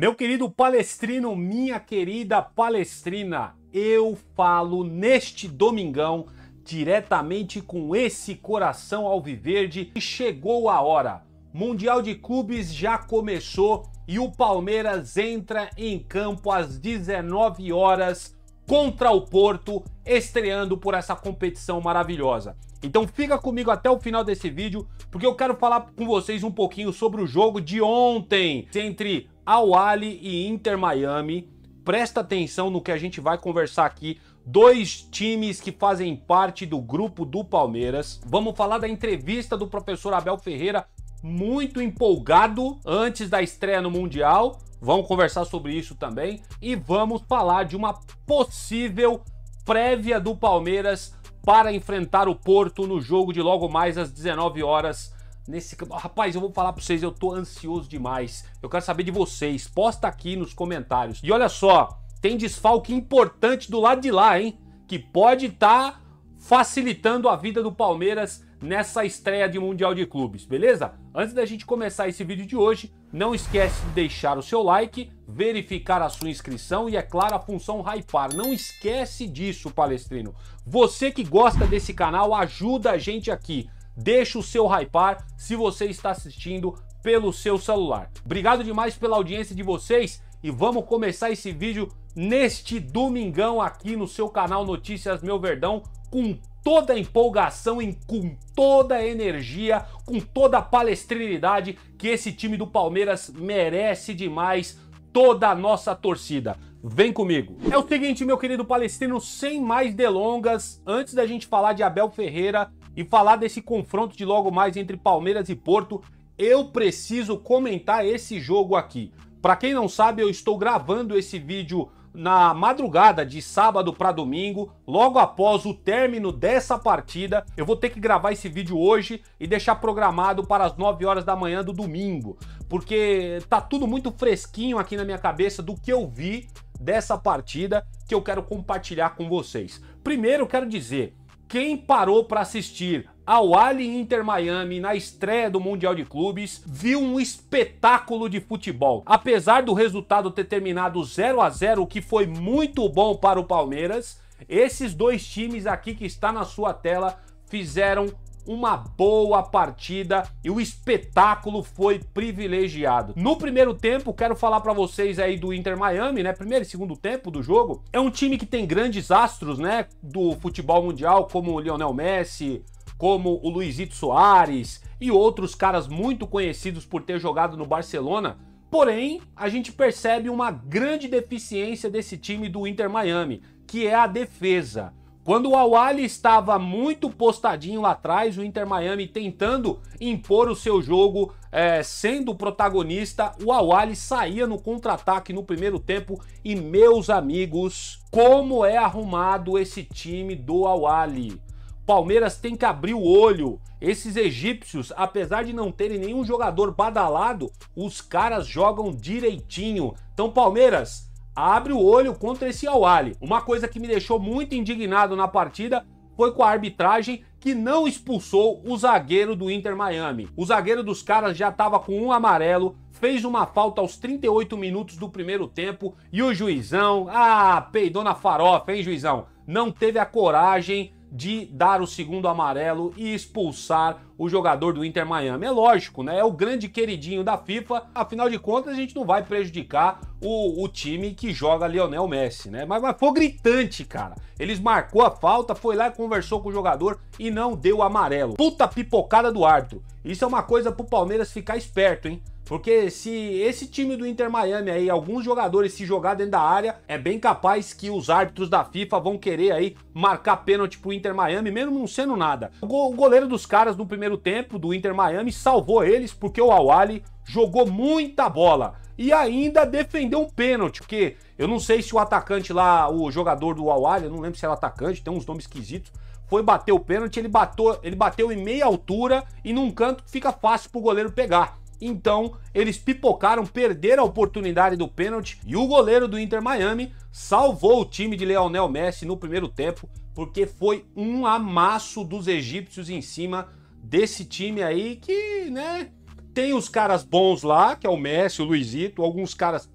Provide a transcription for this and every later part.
Meu querido palestrino, minha querida palestrina, eu falo neste domingão diretamente com esse coração alviverde e chegou a hora. Mundial de Clubes já começou e o Palmeiras entra em campo às 19 horas contra o Porto, estreando por essa competição maravilhosa. Então fica comigo até o final desse vídeo, porque eu quero falar com vocês um pouquinho sobre o jogo de ontem entre Al-Ahly e Inter Miami. Presta atenção no que a gente vai conversar aqui. Dois times que fazem parte do grupo do Palmeiras. Vamos falar da entrevista do professor Abel Ferreira, muito empolgado antes da estreia no Mundial. Vamos conversar sobre isso também. E vamos falar de uma possível prévia do Palmeiras para enfrentar o Porto no jogo de logo mais às 19 horas. Rapaz, eu vou falar para vocês, eu tô ansioso demais. Eu quero saber de vocês. Posta aqui nos comentários. E olha só, tem desfalque importante do lado de lá, hein? Que pode estar facilitando a vida do Palmeiras nessa estreia de Mundial de Clubes, beleza? Antes da gente começar esse vídeo de hoje, não esquece de deixar o seu like, verificar a sua inscrição e, é claro, a função hypar. Não esquece disso, palestrino. Você que gosta desse canal, ajuda a gente aqui. Deixa o seu hypar se você está assistindo pelo seu celular. Obrigado demais pela audiência de vocês e vamos começar esse vídeo neste domingão aqui no seu canal Notícias Meu Verdão, com toda a empolgação e com toda a energia, com toda a palestrinidade que esse time do Palmeiras merece demais, toda a nossa torcida. Vem comigo. É o seguinte, meu querido palestrino, sem mais delongas, antes da gente falar de Abel Ferreira e falar desse confronto de logo mais entre Palmeiras e Porto, eu preciso comentar esse jogo aqui. Para quem não sabe, eu estou gravando esse vídeo na madrugada de sábado para domingo, logo após o término dessa partida. Eu vou ter que gravar esse vídeo hoje e deixar programado para as 9 horas da manhã do domingo, porque tá tudo muito fresquinho aqui na minha cabeça do que eu vi dessa partida, que eu quero compartilhar com vocês. Primeiro, eu quero dizer, quem parou para assistir Al-Ahly e Inter Miami na estreia do Mundial de Clubes viu um espetáculo de futebol. Apesar do resultado ter terminado 0-0, o que foi muito bom para o Palmeiras, esses dois times aqui que está na sua tela fizeram uma boa partida e o espetáculo foi privilegiado. No primeiro tempo, quero falar para vocês aí do Inter Miami, né? Primeiro e segundo tempo do jogo. É um time que tem grandes astros, né? Do futebol mundial, como o Lionel Messi, como o Luizito Soares e outros caras muito conhecidos por ter jogado no Barcelona. Porém, a gente percebe uma grande deficiência desse time do Inter Miami, que é a defesa. Quando o Al-Ahly estava muito postadinho lá atrás, o Inter Miami tentando impor o seu jogo, sendo o protagonista, o Al-Ahly saía no contra-ataque no primeiro tempo. E, meus amigos, como é arrumado esse time do Al-Ahly. Palmeiras tem que abrir o olho. Esses egípcios, apesar de não terem nenhum jogador badalado, os caras jogam direitinho. Então, Palmeiras, abre o olho contra esse Al-Ahly. Uma coisa que me deixou muito indignado na partida foi com a arbitragem, que não expulsou o zagueiro do Inter Miami. O zagueiro dos caras já estava com um amarelo, fez uma falta aos 38 minutos do primeiro tempo e o juizão, peidou na farofa, hein, juizão? Não teve a coragem de dar o segundo amarelo e expulsar o jogador do Inter Miami. É lógico, né? É o grande queridinho da FIFA. Afinal de contas, a gente não vai prejudicar o time que joga Lionel Messi, né? Mas foi gritante, cara. Eles marcou a falta, foi lá e conversou com o jogador e não deu amarelo. Puta pipocada do árbitro. Isso é uma coisa pro Palmeiras ficar esperto, hein? Porque se esse time do Inter Miami aí, alguns jogadores se jogar dentro da área, é bem capaz que os árbitros da FIFA vão querer aí marcar pênalti pro Inter Miami, mesmo não sendo nada. O goleiro dos caras no primeiro tempo do Inter Miami salvou eles, porque o Al-Ahly jogou muita bola e ainda defendeu um pênalti, porque eu não sei se o atacante lá, o jogador do Al-Ahly, eu não lembro se era atacante, tem uns nomes esquisitos, foi bater o pênalti, ele bateu em meia altura e num canto que fica fácil pro goleiro pegar. Então, eles pipocaram, perderam a oportunidade do pênalti e o goleiro do Inter Miami salvou o time de Lionel Messi no primeiro tempo, porque foi um amasso dos egípcios em cima desse time aí que, né, tem os caras bons lá, que é o Messi, o Luizito, alguns caras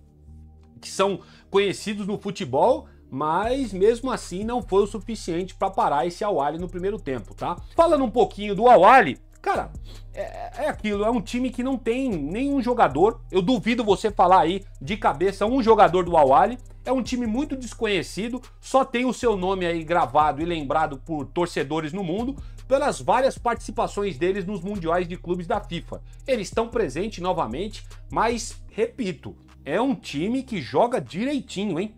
que são conhecidos no futebol, mas mesmo assim não foi o suficiente para parar esse Al-Ahly no primeiro tempo, tá? Falando um pouquinho do Al-Ahly, cara, é aquilo, é um time que não tem nenhum jogador. Eu duvido você falar aí de cabeça um jogador do Al-Ahly. É um time muito desconhecido, só tem o seu nome aí gravado e lembrado por torcedores no mundo pelas várias participações deles nos mundiais de clubes da FIFA. Eles estão presentes novamente, mas, repito, é um time que joga direitinho, hein?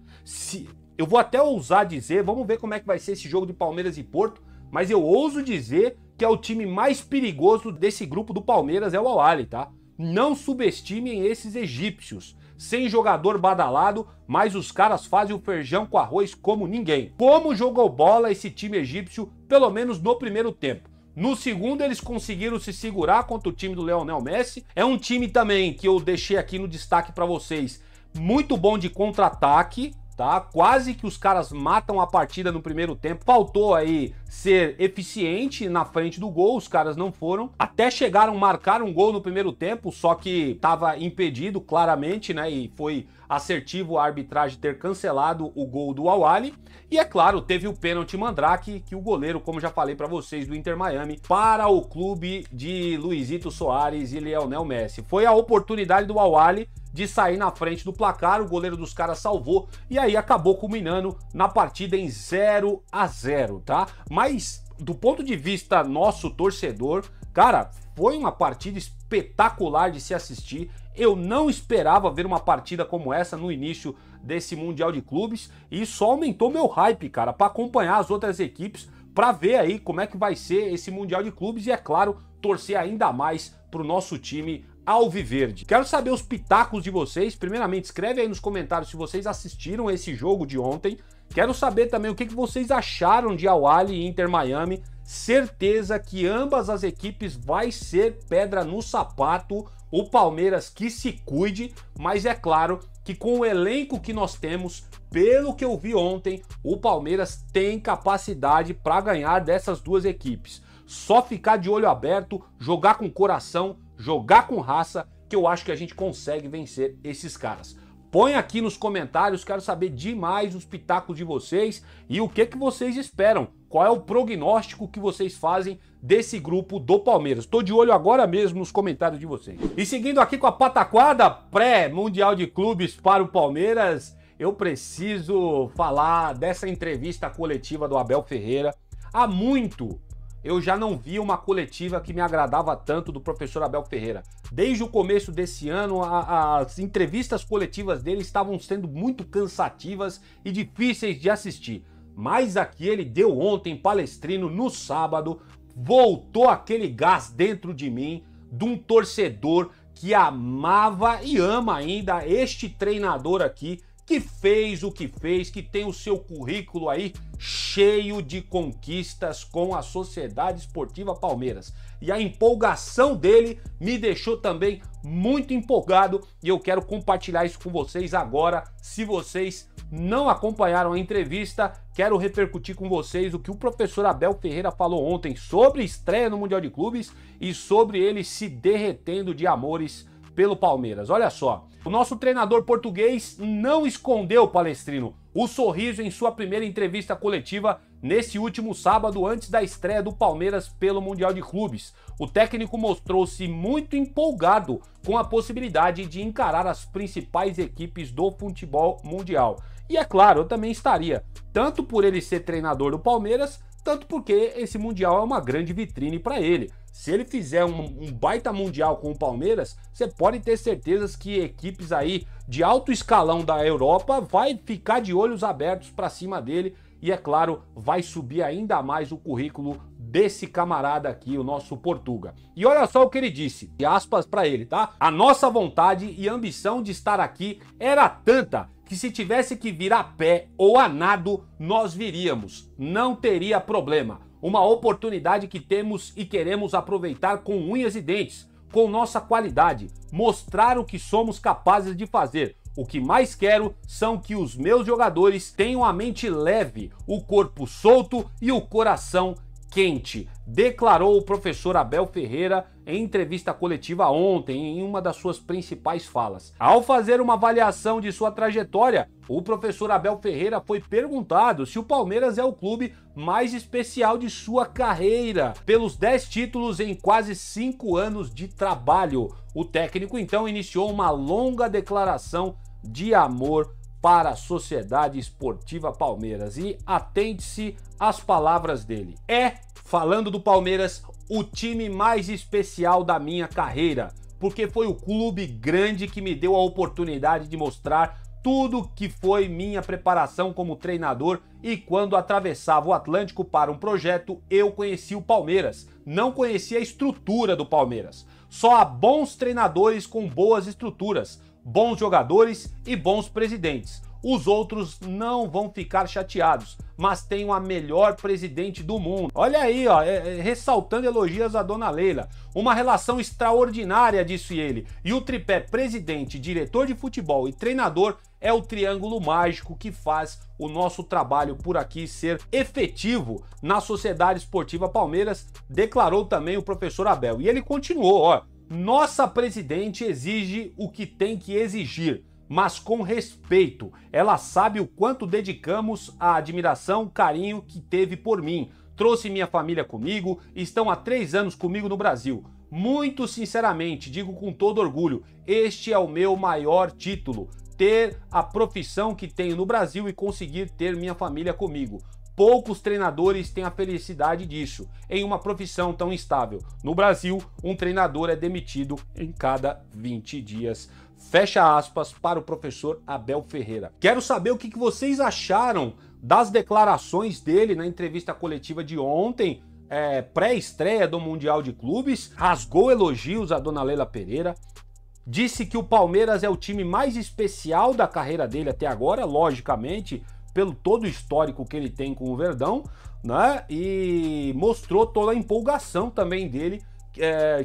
Eu vou até ousar dizer, vamos ver como é que vai ser esse jogo de Palmeiras e Porto, mas eu ouso dizer que é o time mais perigoso desse grupo do Palmeiras, é o Al-Ahly, tá? Não subestimem esses egípcios. Sem jogador badalado, mas os caras fazem o feijão com arroz como ninguém. Como jogou bola esse time egípcio, pelo menos no primeiro tempo. No segundo, eles conseguiram se segurar contra o time do Lionel Messi. É um time também que eu deixei aqui no destaque para vocês, muito bom de contra-ataque, tá? Quase que os caras matam a partida no primeiro tempo. Faltou aí ser eficiente na frente do gol, os caras não foram. Até chegaram a marcar um gol no primeiro tempo, só que estava impedido claramente, né? E foi assertivo a arbitragem ter cancelado o gol do Al-Ahly. E é claro, teve o pênalti Mandrake, que o goleiro, como já falei para vocês, do Inter Miami, para o clube de Luizito Soares e Lionel Messi. Foi a oportunidade do Al-Ahly de sair na frente do placar, o goleiro dos caras salvou, e aí acabou culminando na partida em 0-0, tá? Mas, do ponto de vista nosso torcedor, cara, foi uma partida espetacular de se assistir. Eu não esperava ver uma partida como essa no início desse Mundial de Clubes, e isso aumentou meu hype, cara, para acompanhar as outras equipes, para ver aí como é que vai ser esse Mundial de Clubes e, é claro, torcer ainda mais pro nosso time alviverde. Quero saber os pitacos de vocês. Primeiramente, escreve aí nos comentários se vocês assistiram esse jogo de ontem. Quero saber também o que vocês acharam de Al-Ahly e Inter Miami. Certeza que ambas as equipes vai ser pedra no sapato. O Palmeiras que se cuide, mas é claro que com o elenco que nós temos, pelo que eu vi ontem, o Palmeiras tem capacidade para ganhar dessas duas equipes. Só ficar de olho aberto, jogar com coração, jogar com raça, que eu acho que a gente consegue vencer esses caras. Põe aqui nos comentários, quero saber demais os pitacos de vocês e o que vocês esperam. Qual é o prognóstico que vocês fazem desse grupo do Palmeiras? Estou de olho agora mesmo nos comentários de vocês. E seguindo aqui com a pataquada pré-mundial de clubes para o Palmeiras, eu preciso falar dessa entrevista coletiva do Abel Ferreira. Há muito eu já não vi uma coletiva que me agradava tanto do professor Abel Ferreira. Desde o começo desse ano, as entrevistas coletivas dele estavam sendo muito cansativas e difíceis de assistir. Mas aqui ele deu ontem, Palestrino, no sábado, voltou aquele gás dentro de mim, de um torcedor que amava e ama ainda este treinador aqui, que fez o que fez, que tem o seu currículo aí cheio de conquistas com a Sociedade Esportiva Palmeiras. E a empolgação dele me deixou também muito empolgado e eu quero compartilhar isso com vocês agora. Se vocês não acompanharam a entrevista, quero repercutir com vocês o que o professor Abel Ferreira falou ontem sobre estreia no Mundial de Clubes e sobre ele se derretendo de amores pelo Palmeiras. Olha só, o nosso treinador português não escondeu, Palestrino, o sorriso em sua primeira entrevista coletiva nesse último sábado, antes da estreia do Palmeiras pelo Mundial de Clubes. O técnico mostrou-se muito empolgado com a possibilidade de encarar as principais equipes do futebol mundial. E é claro, eu também estaria, tanto por ele ser treinador do Palmeiras, tanto porque esse Mundial é uma grande vitrine para ele. Se ele fizer um baita Mundial com o Palmeiras, você pode ter certezas que equipes aí de alto escalão da Europa vai ficar de olhos abertos para cima dele e, é claro, vai subir ainda mais o currículo desse camarada aqui, o nosso Portuga. E olha só o que ele disse, e aspas para ele, tá? A nossa vontade e ambição de estar aqui era tanta que se tivesse que vir a pé ou a nado, nós viríamos. Não teria problema. Uma oportunidade que temos e queremos aproveitar com unhas e dentes, com nossa qualidade, mostrar o que somos capazes de fazer. O que mais quero são que os meus jogadores tenham a mente leve, o corpo solto e o coração quente, declarou o professor Abel Ferreira em entrevista coletiva ontem, em uma das suas principais falas. Ao fazer uma avaliação de sua trajetória, o professor Abel Ferreira foi perguntado se o Palmeiras é o clube mais especial de sua carreira, pelos 10 títulos em quase 5 anos de trabalho. O técnico então iniciou uma longa declaração de amor para a Sociedade Esportiva Palmeiras. E atente-se às palavras dele. Falando do Palmeiras, o time mais especial da minha carreira, porque foi o clube grande que me deu a oportunidade de mostrar tudo que foi minha preparação como treinador, e quando atravessava o Atlântico para um projeto, eu conheci o Palmeiras, não conhecia a estrutura do Palmeiras. Só há bons treinadores com boas estruturas, bons jogadores e bons presidentes. Os outros não vão ficar chateados, mas tenho a melhor presidente do mundo. Olha aí, ó, ressaltando elogios a dona Leila. Uma relação extraordinária, disse ele. E o tripé presidente, diretor de futebol e treinador é o triângulo mágico que faz o nosso trabalho por aqui ser efetivo na Sociedade Esportiva Palmeiras, declarou também o professor Abel. E ele continuou, ó. Nossa presidente exige o que tem que exigir, mas com respeito. Ela sabe o quanto dedicamos a admiração, carinho que teve por mim. Trouxe minha família comigo, estão há 3 anos comigo no Brasil. Muito sinceramente, digo com todo orgulho, este é o meu maior título. Ter a profissão que tenho no Brasil e conseguir ter minha família comigo. Poucos treinadores têm a felicidade disso, em uma profissão tão instável. No Brasil, um treinador é demitido em cada 20 dias. Fecha aspas para o professor Abel Ferreira. Quero saber o que vocês acharam das declarações dele na entrevista coletiva de ontem, pré-estreia do Mundial de Clubes. Rasgou elogios a dona Leila Pereira. Disse que o Palmeiras é o time mais especial da carreira dele até agora, logicamente, pelo todo o histórico que ele tem com o Verdão, né? E mostrou toda a empolgação também dele,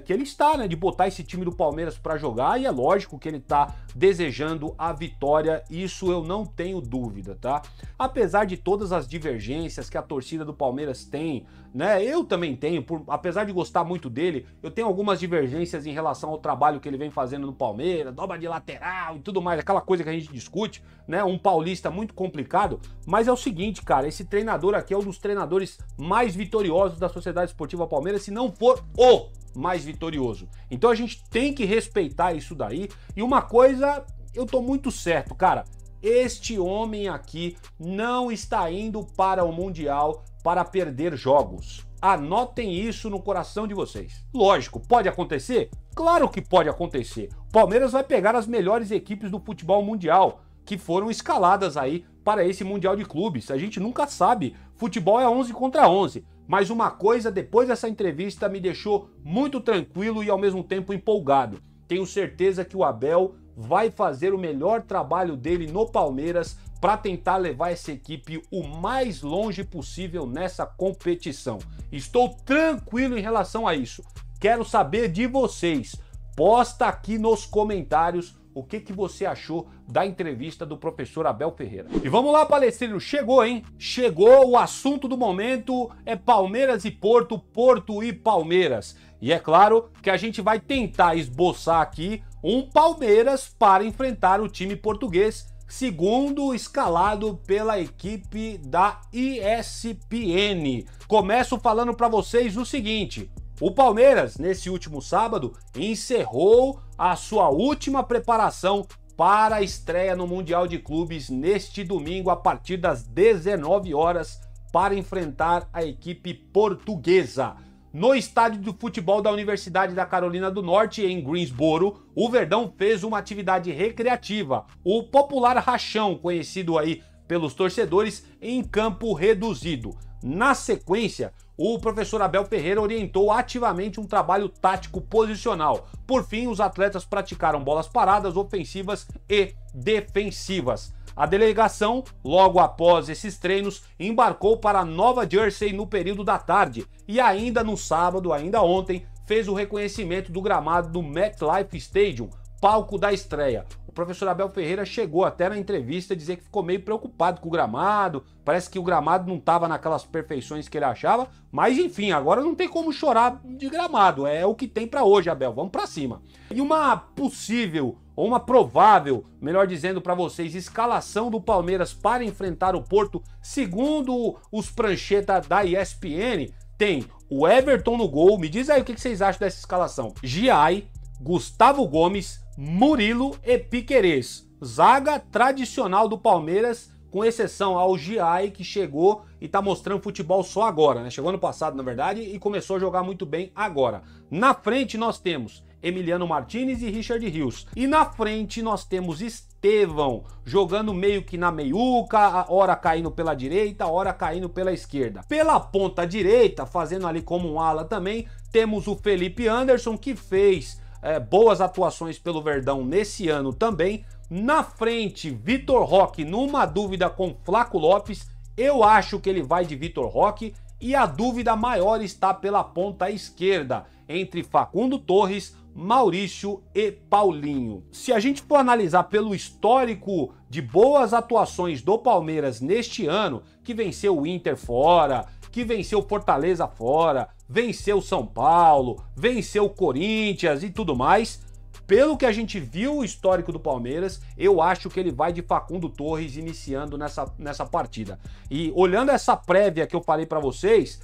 que ele está, né, de botar esse time do Palmeiras para jogar, e é lógico que ele está desejando a vitória, isso eu não tenho dúvida, tá? Apesar de todas as divergências que a torcida do Palmeiras tem, né, eu também tenho, apesar de gostar muito dele, eu tenho algumas divergências em relação ao trabalho que ele vem fazendo no Palmeiras, dobra de lateral e tudo mais, aquela coisa que a gente discute, né, um paulista muito complicado, mas é o seguinte, cara, esse treinador aqui é um dos treinadores mais vitoriosos da Sociedade Esportiva Palmeiras, se não for o mais vitorioso. Então a gente tem que respeitar isso daí. E uma coisa, eu tô muito certo, cara, este homem aqui não está indo para o Mundial para perder jogos. Anotem isso no coração de vocês. Lógico, pode acontecer? Claro que pode acontecer. O Palmeiras vai pegar as melhores equipes do futebol mundial, que foram escaladas aí para esse Mundial de Clubes. A gente nunca sabe. Futebol é 11 contra 11. Mas uma coisa, depois dessa entrevista, me deixou muito tranquilo e ao mesmo tempo empolgado. Tenho certeza que o Abel vai fazer o melhor trabalho dele no Palmeiras para tentar levar essa equipe o mais longe possível nessa competição. Estou tranquilo em relação a isso. Quero saber de vocês. Posta aqui nos comentários o que você achou da entrevista do professor Abel Ferreira. E vamos lá, palestrino, chegou, hein? Chegou, o assunto do momento é Palmeiras e Porto, Porto e Palmeiras. E é claro que a gente vai tentar esboçar aqui um Palmeiras para enfrentar o time português, segundo escalado pela equipe da ESPN. Começo falando para vocês o seguinte: o Palmeiras, nesse último sábado, encerrou a sua última preparação para a estreia no Mundial de Clubes neste domingo a partir das 19 horas para enfrentar a equipe portuguesa. No estádio de futebol da Universidade da Carolina do Norte, em Greensboro, o Verdão fez uma atividade recreativa, o popular rachão, conhecido aí pelos torcedores, em campo reduzido. Na sequência, o professor Abel Ferreira orientou ativamente um trabalho tático posicional. Por fim, os atletas praticaram bolas paradas, ofensivas e defensivas. A delegação, logo após esses treinos, embarcou para Nova Jersey no período da tarde e ainda no sábado, ainda ontem, fez o reconhecimento do gramado do MetLife Stadium palco da estreia. O professor Abel Ferreira chegou até na entrevista a dizer que ficou meio preocupado com o gramado, parece que o gramado não estava naquelas perfeições que ele achava, mas enfim, agora não tem como chorar de gramado, é o que tem para hoje, Abel, vamos para cima. E uma possível, ou uma provável, melhor dizendo para vocês, escalação do Palmeiras para enfrentar o Porto, segundo os prancheta da ESPN, tem o Everton no gol. Me diz aí o que vocês acham dessa escalação. Giai, Gustavo Gomes, Murilo e Piquerez. Zaga tradicional do Palmeiras, com exceção ao Giai, que chegou e tá mostrando futebol só agora, né? Chegou ano passado, na verdade, e começou a jogar muito bem agora. Na frente nós temos Emiliano Martinez e Richard Rios. E na frente nós temos Estevão, jogando meio que na meiuca, hora caindo pela direita, hora caindo pela esquerda. Pela ponta direita, fazendo ali como um ala também, temos o Felipe Anderson, que fez boas atuações pelo Verdão nesse ano também. Na frente, Vitor Roque, numa dúvida com Flaco Lopes. Eu acho que ele vai de Vitor Roque. E a dúvida maior está pela ponta esquerda, entre Facundo Torres, Maurício e Paulinho. Se a gente for analisar pelo histórico de boas atuações do Palmeiras neste ano, que venceu o Inter fora, que venceu o Fortaleza fora, venceu o São Paulo, venceu o Corinthians e tudo mais, pelo que a gente viu o histórico do Palmeiras, eu acho que ele vai de Facundo Torres iniciando nessa partida. E olhando essa prévia que eu falei para vocês,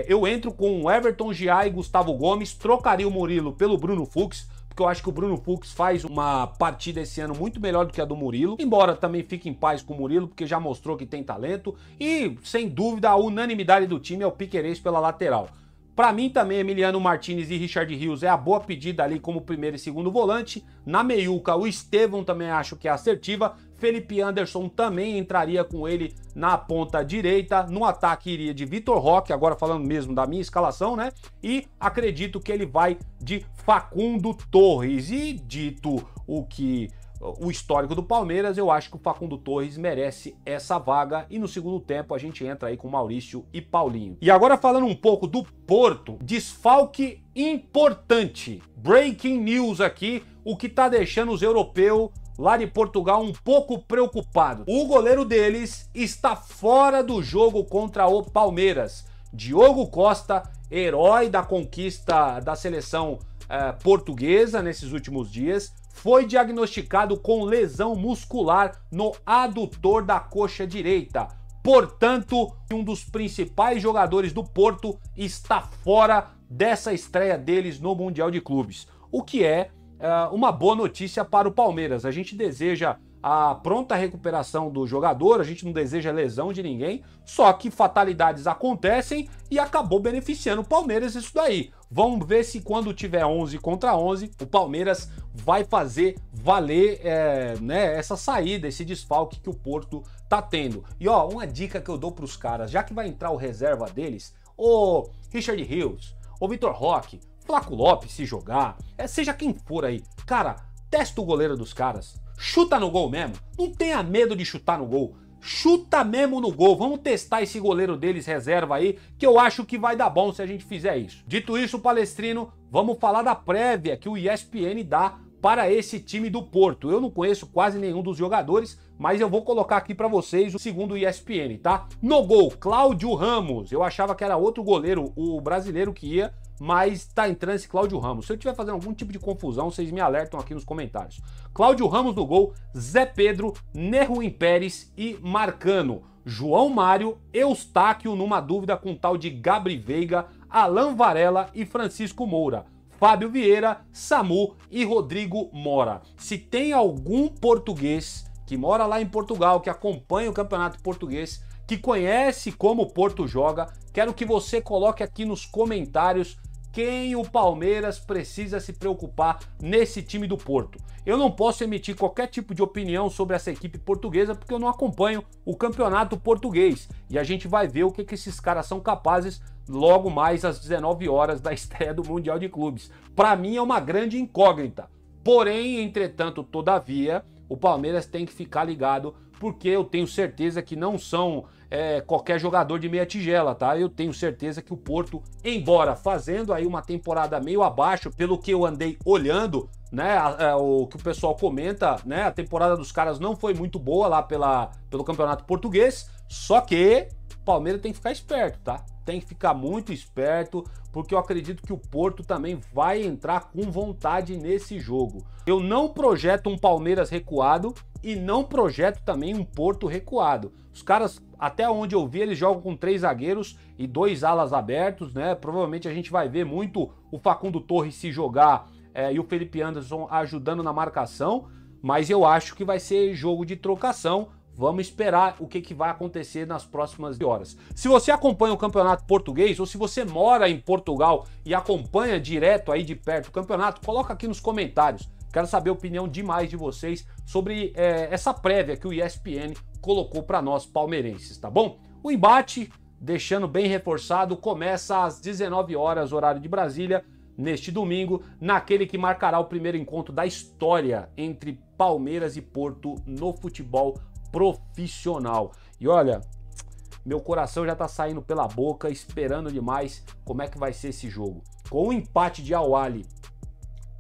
eu entro com Everton, Giai e Gustavo Gomes, trocaria o Murilo pelo Bruno Fux, porque eu acho que o Bruno Fux faz uma partida esse ano muito melhor do que a do Murilo, embora também fique em paz com o Murilo, porque já mostrou que tem talento, e sem dúvida a unanimidade do time é o Piquerez pela lateral. Para mim também Emiliano Martinez e Richard Rios é a boa pedida ali como primeiro e segundo volante. Na meiuca o Estevão também acho que é assertiva. Felipe Anderson também entraria com ele na ponta direita. No ataque iria de Vitor Roque, agora falando mesmo da minha escalação, né? E acredito que ele vai de Facundo Torres. E dito o histórico do Palmeiras, eu acho que o Facundo Torres merece essa vaga e no segundo tempo a gente entra aí com Maurício e Paulinho. E agora falando um pouco do Porto, desfalque importante, breaking news aqui, o que tá deixando os europeus lá de Portugal um pouco preocupados. O goleiro deles está fora do jogo contra o Palmeiras. Diogo Costa, herói da conquista da seleção portuguesa nesses últimos dias, foi diagnosticado com lesão muscular no adutor da coxa direita. Portanto, um dos principais jogadores do Porto está fora dessa estreia deles no Mundial de Clubes. O que é uma boa notícia para o Palmeiras. A gente deseja a pronta recuperação do jogador, a gente não deseja lesão de ninguém, só que fatalidades acontecem e acabou beneficiando o Palmeiras isso daí. Vamos ver se quando tiver 11 contra 11, o Palmeiras vai fazer valer essa saída, esse desfalque que o Porto tá tendo. E ó, uma dica que eu dou pros caras, já que vai entrar o reserva deles, o Richard Rios, o Vitor Roque, Flaco Lopes se jogar, seja quem for aí, cara, testa o goleiro dos caras. Chuta no gol mesmo, não tenha medo de chutar no gol, chuta mesmo no gol, vamos testar esse goleiro deles reserva aí, que eu acho que vai dar bom se a gente fizer isso. Dito isso, Palestrino, vamos falar da prévia que o ESPN dá para esse time do Porto. Eu não conheço quase nenhum dos jogadores, mas eu vou colocar aqui para vocês o segundo o ESPN, tá? No gol, Cláudio Ramos, eu achava que era outro goleiro, o brasileiro que ia, mas tá entrando esse Cláudio Ramos. Se eu estiver fazendo algum tipo de confusão, vocês me alertam aqui nos comentários. Cláudio Ramos no gol, Zé Pedro, Nerruim Pérez e Marcano. João Mário, Eustáquio numa dúvida com tal de Gabri Veiga, Alan Varela e Francisco Moura. Fábio Vieira, Samu e Rodrigo Mora. Se tem algum português que mora lá em Portugal, que acompanha o campeonato português, que conhece como o Porto joga, quero que você coloque aqui nos comentários quem o Palmeiras precisa se preocupar nesse time do Porto. Eu não posso emitir qualquer tipo de opinião sobre essa equipe portuguesa porque eu não acompanho o campeonato português. E a gente vai ver o que esses caras são capazes logo mais às 19 horas da estreia do Mundial de Clubes. Para mim é uma grande incógnita. Porém, entretanto, todavia, o Palmeiras tem que ficar ligado porque eu tenho certeza que não são qualquer jogador de meia tigela, tá? Eu tenho certeza que o Porto, embora fazendo aí uma temporada meio abaixo, pelo que eu andei olhando né? O que o pessoal comenta, né? A temporada dos caras não foi muito boa lá pelo Campeonato Português, só que o Palmeiras tem que ficar esperto, tá? Tem que ficar muito esperto, porque eu acredito que o Porto também vai entrar com vontade nesse jogo. Eu não projeto um Palmeiras recuado e não projeto também um Porto recuado. Os caras, até onde eu vi, eles jogam com 3 zagueiros e 2 alas abertos, né? Provavelmente a gente vai ver muito o Facundo Torres se jogar e o Felipe Anderson ajudando na marcação, mas eu acho que vai ser jogo de trocação. Vamos esperar o que vai acontecer nas próximas horas. Se você acompanha o campeonato português ou se você mora em Portugal e acompanha direto aí de perto o campeonato, coloca aqui nos comentários. Quero saber a opinião demais de vocês sobre essa prévia que o ESPN colocou para nós palmeirenses, tá bom? O embate, deixando bem reforçado, começa às 19 horas, horário de Brasília, neste domingo, naquele que marcará o primeiro encontro da história entre Palmeiras e Porto no futebol profissional. E olha, meu coração já tá saindo pela boca, esperando demais como é que vai ser esse jogo. Com o empate de Al Ahly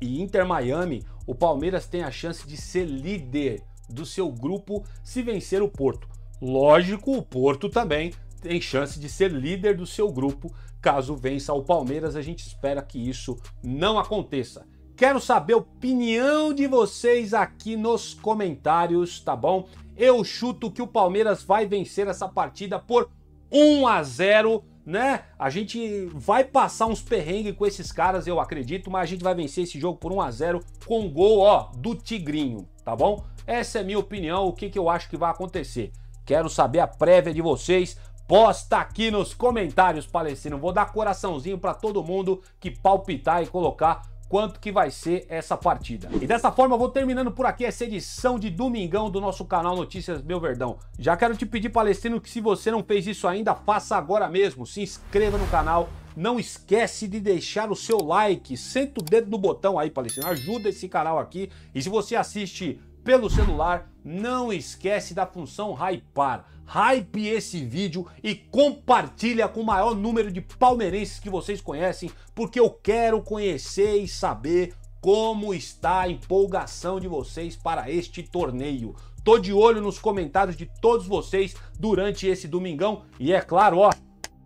e Inter Miami, o Palmeiras tem a chance de ser líder do seu grupo se vencer o Porto. Lógico, o Porto também tem chance de ser líder do seu grupo caso vença o Palmeiras. A gente espera que isso não aconteça. Quero saber a opinião de vocês aqui nos comentários, tá bom? Eu chuto que o Palmeiras vai vencer essa partida por 1-0, né? A gente vai passar uns perrengues com esses caras, eu acredito, mas a gente vai vencer esse jogo por 1-0 com gol, ó, do Tigrinho, tá bom? Essa é a minha opinião, o que eu acho que vai acontecer. Quero saber a prévia de vocês. Posta aqui nos comentários, Palestrino. Vou dar coraçãozinho para todo mundo que palpitar e colocar quanto que vai ser essa partida. E dessa forma eu vou terminando por aqui essa edição de domingão do nosso canal Notícias Meu Verdão. Já quero te pedir, Palestrino, que se você não fez isso ainda, faça agora mesmo. Se inscreva no canal. Não esquece de deixar o seu like. Senta o dedo no botão aí, Palestrino. Ajuda esse canal aqui. E se você assiste pelo celular, não esquece da função hypar. Hype esse vídeo e compartilha com o maior número de palmeirenses que vocês conhecem, porque eu quero conhecer e saber como está a empolgação de vocês para este torneio. Tô de olho nos comentários de todos vocês durante esse domingão e é claro, ó,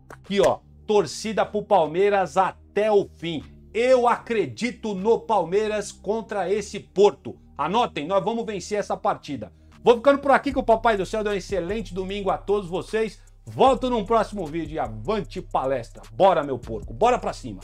aqui ó, torcida pro Palmeiras até o fim. Eu acredito no Palmeiras contra esse Porto. Anotem, nós vamos vencer essa partida. Vou ficando por aqui, que o Papai do Céu deu um excelente domingo a todos vocês. Volto num próximo vídeo e avante palestra. Bora, meu porco, bora pra cima.